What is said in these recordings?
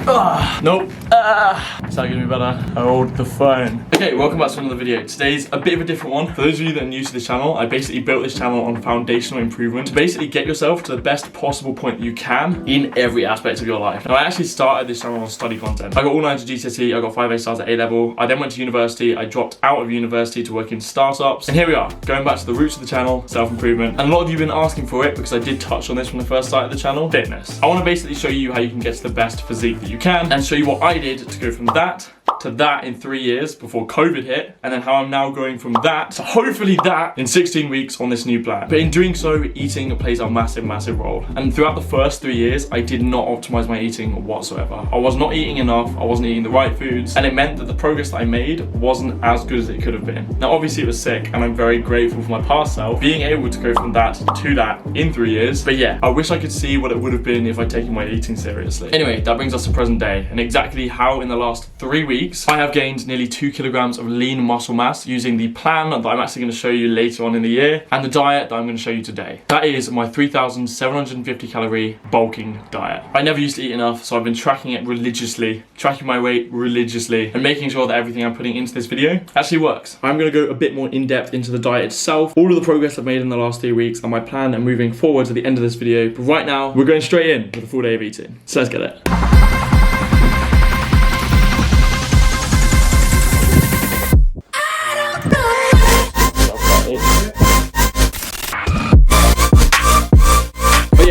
Nope. Is that gonna be better? I hold the phone. Okay, welcome back to another video. Today's a bit of a different one. For those of you that are new to this channel, I basically built this channel on foundational improvement to basically get yourself to the best possible point you can in every aspect of your life. Now, I actually started this channel on study content. I got all 9 to GCSE, I got 5 A stars at A level. I then went to university. I dropped out of university to work in startups. And here we are, going back to the roots of the channel, self-improvement. And a lot of you have been asking for it because I did touch on this when I first started the channel, fitness. I want to basically show you how you can get to the best physique that you can and show you what I did to go from that to that in 3 years before COVID hit, and then how I'm now going from that to hopefully that in 16 weeks on this new plan. But in doing so, eating plays a massive role. And throughout the first 3 years, I did not optimize my eating whatsoever. I was not eating enough, I wasn't eating the right foods, and it meant that the progress that I made wasn't as good as it could have been. Now, obviously it was sick, and I'm very grateful for my past self being able to go from that to that in 3 years. But yeah, I wish I could see what it would have been if I'd taken my eating seriously. Anyway, that brings us to present day, and exactly how in the last 3 weeks, I have gained nearly 2 kilograms of lean muscle mass using the plan that I'm actually going to show you later on in the year and the diet that I'm going to show you today. That is my 3,750 calorie bulking diet. I never used to eat enough, so I've been tracking it religiously, tracking my weight religiously, and making sure that everything I'm putting into this video actually works. I'm going to go a bit more in depth into the diet itself, all of the progress I've made in the last 3 weeks, and my plan and moving forward to the end of this video. But right now, we're going straight in with a full day of eating. So let's get it.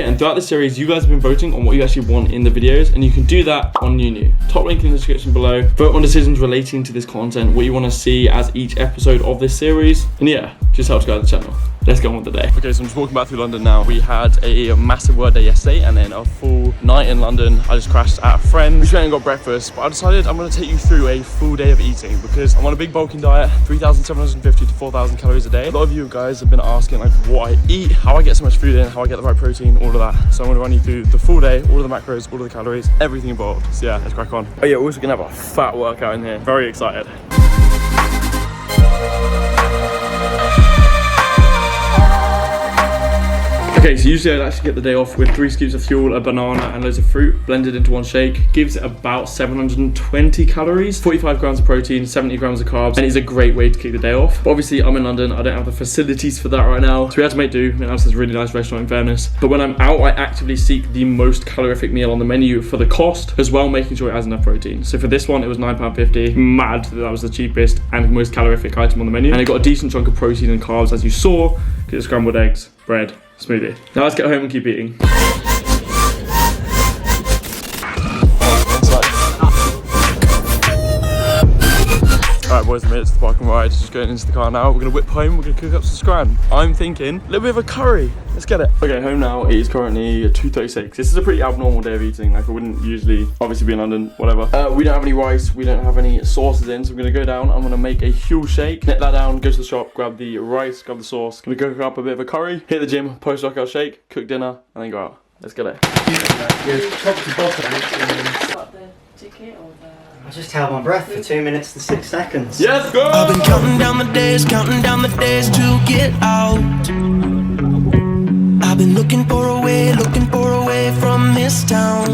And throughout this series, you guys have been voting on what you actually want in the videos, and you can do that on New. Top link in the description below. Vote on decisions relating to this content, what you want to see as each episode of this series, and yeah, just helps guide the channel. Let's get on with the day. Okay, so I'm just walking back through London now. We had a massive work day yesterday and then a full night in London. I just crashed at a friend. We went and got breakfast, but I decided I'm gonna take you through a full day of eating because I'm on a big bulking diet, 3,750 to 4,000 calories a day. A lot of you guys have been asking like what I eat, how I get so much food in, how I get the right protein, all of that. So I'm gonna run you through the full day, all of the macros, all of the calories, everything involved. So yeah, let's crack on. Oh yeah, we're also gonna have a fat workout in here. Very excited. Okay, so usually I'd actually get the day off with 3 scoops of fuel, a banana, and loads of fruit blended into one shake. Gives it about 720 calories, 45 grams of protein, 70 grams of carbs, and it's a great way to kick the day off. But obviously, I'm in London, I don't have the facilities for that right now, so we had to make do. I mean, that's a really nice restaurant in fairness. But when I'm out, I actively seek the most calorific meal on the menu for the cost, as well making sure it has enough protein. So for this one, it was £9.50. Mad that was the cheapest and most calorific item on the menu. And it got a decent chunk of protein and carbs, as you saw, because it's scrambled eggs, bread, smoothie. Now let's get home and keep eating. Alright boys, I made it to the parking ride. Just going into the car now. We're gonna whip home, we're gonna cook up some scran. I'm thinking a little bit of a curry. Let's get it. Okay, home now. It is currently 2:36. This is a pretty abnormal day of eating. Like I wouldn't usually obviously be in London, whatever. We don't have any rice, we don't have any sauces in, so I'm gonna go down. I'm gonna make a huel shake, net that down, go to the shop, grab the rice, grab the sauce. Gonna cook up a bit of a curry, hit the gym, post-workout shake, cook dinner, and then go out. Let's get it. I just held my breath for 2 minutes and 6 seconds. Yes, go! I've been counting down the days to get out. I've been looking for a way from this town.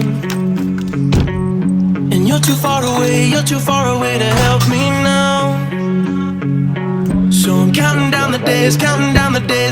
And you're too far away to help me now. So I'm counting down the days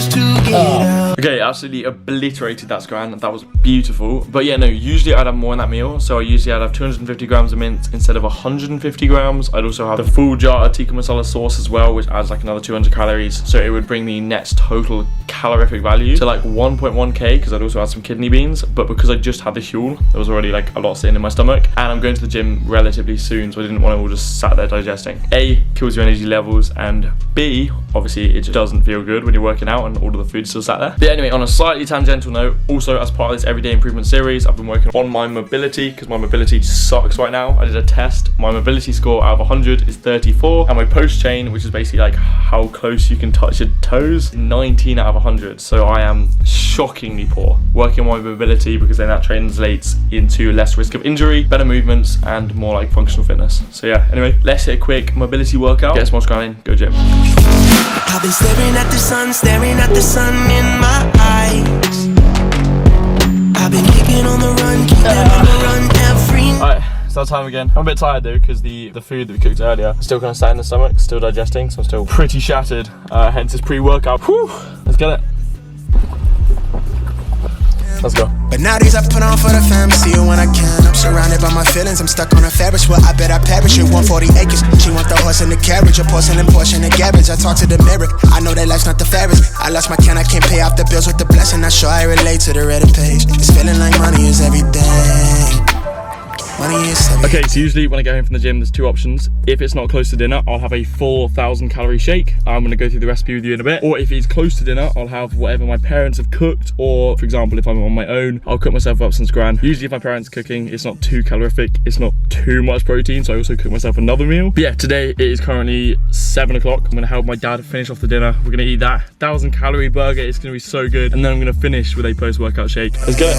to get out. Okay, absolutely obliterated that scran. That was beautiful. But yeah, no, usually I'd have more in that meal. So I'd have 250 grams of mint instead of 150 grams. I'd also have the full jar of tikka masala sauce as well, which adds like another 200 calories. So it would bring the net total calorific value to like 1.1k, because I'd also add some kidney beans. But because I just had the fuel, there was already like a lot sitting in my stomach. And I'm going to the gym relatively soon, so I didn't want to all just sat there digesting. A, kills your energy levels, and B, obviously it just doesn't feel good when you're working out and all of the food's still sat there. But anyway, on a slightly tangential note, also as part of this everyday improvement series, I've been working on my mobility because my mobility sucks right now. I did a test. My mobility score out of 100 is 34, and my post chain, which is basically like how close you can touch your toes, 19 out of 100. So I am shockingly poor. Working on my mobility because then that translates into less risk of injury, better movements, and more like functional fitness. So yeah, anyway, let's hit a quick mobility workout, get some more scran in, go gym. I've been staring at the sun in my eyes. I've been keeping on the run, every that time again. I'm a bit tired though, because the food that we cooked earlier is still kind of sat in the stomach, still digesting, so I'm still pretty shattered. Hence this pre-workout. Whew, let's get it. Let's go. But nowadays I put on for the fam, see you when I can. I'm surrounded by my feelings, I'm stuck on a fabric. Well, I bet I perish at 140 acres. She want the horse and the carriage, a porcelain portion of garbage. I talk to the mirror, I know that life's not the fairest. I lost my can, I can't pay off the bills with the blessing. Not sure I relate to the Reddit page. It's feeling like money is everything. Money is everything. Okay, so usually when I get home from the gym, there's two options. If it's not close to dinner, I'll have a full 1,000-calorie shake. I'm gonna go through the recipe with you in a bit. Or if it's close to dinner, I'll have whatever my parents have cooked. Or for example, if I'm on my own, I'll cook myself up some scran. Usually if my parents are cooking, it's not too calorific, it's not too much protein, so I also cook myself another meal. But yeah, today it is currently 7 o'clock. I'm gonna help my dad finish off the dinner. We're gonna eat that 1,000-calorie burger. It's gonna be so good. And then I'm gonna finish with a post-workout shake. Let's go.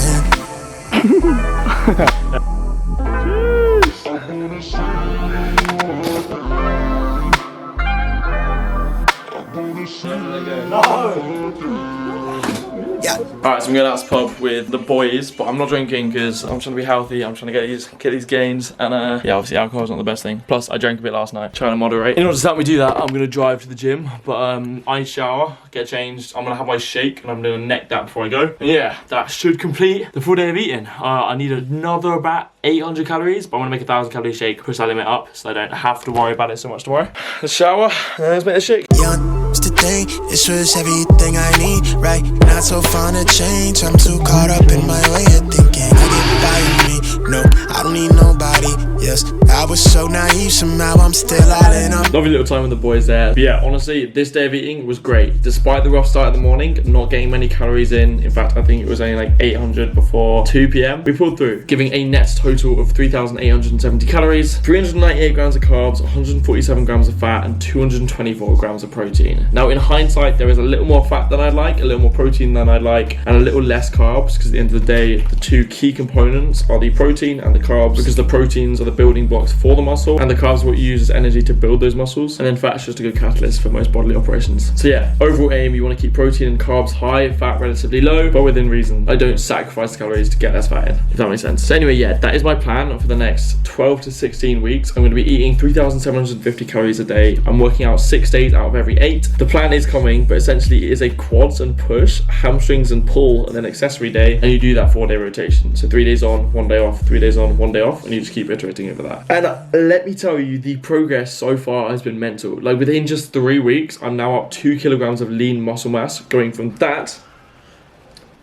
Alright, so I'm going out to the pub with the boys, but I'm not drinking because I'm trying to be healthy. I'm trying to get these gains, and yeah, obviously alcohol's not the best thing. Plus, I drank a bit last night, trying to moderate. In order to help me do that, I'm going to drive to the gym, but I shower, get changed. I'm going to have my shake, and I'm going to neck that before I go. And yeah, that should complete the full day of eating. I need another about 800 calories, but I'm going to make a 1,000-calorie shake, push that limit up, so I don't have to worry about it so much tomorrow. Let's shower, and then let's make a shake. Today, this was everything I need, right? Not so fun to change. I'm too caught up in my way of thinking. I get by me. No, I don't need nobody. Yes, I was so naive. Somehow I'm still all in. Lovely little time with the boys there. But yeah, honestly, this day of eating was great. Despite the rough start in the morning, not getting many calories in. In fact, I think it was only like 800 before 2 p.m. We pulled through, giving a net total of 3,870 calories, 398 grams of carbs, 147 grams of fat, and 224 grams of protein. Now in hindsight, there is a little more fat than I'd like, a little more protein than I'd like, and a little less carbs, because at the end of the day, the two key components are the protein and the carbs, because the proteins are the building blocks for the muscle, and the carbs are what you use as energy to build those muscles, and then fat's just a good catalyst for most bodily operations. So yeah, overall aim, you want to keep protein and carbs high, fat relatively low, but within reason. I don't sacrifice calories to get less fat in, if that makes sense. So anyway, yeah, that is my plan for the next 12 to 16 weeks. I'm going to be eating 3,750 calories a day. I'm working out 6 days out of every 8. The plan is coming, but essentially it is a quads and push, hamstrings and pull, and then accessory day, and you do that 4-day rotation. So 3 days on, 1 day off, 3 days on, 1 day off, and you just keep iterating over that. And let me tell you, the progress so far has been mental. Like within just 3 weeks, I'm now up 2 kilograms of lean muscle mass, going from that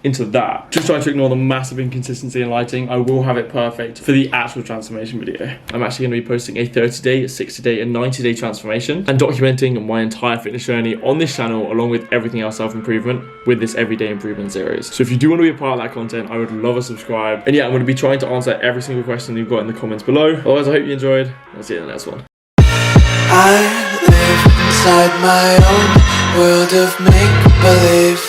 into that. Just trying to ignore the massive inconsistency in lighting. I will have it perfect for the actual transformation video. I'm actually going to be posting a 30-day, a 60-day, and 90-day transformation and documenting my entire fitness journey on this channel, along with everything else self-improvement with this everyday improvement series. So if you do want to be a part of that content, I would love a subscribe. And yeah, I'm going to be trying to answer every single question you've got in the comments below. Otherwise, I hope you enjoyed. I'll see you in the next one. I live inside my own world of make-believe.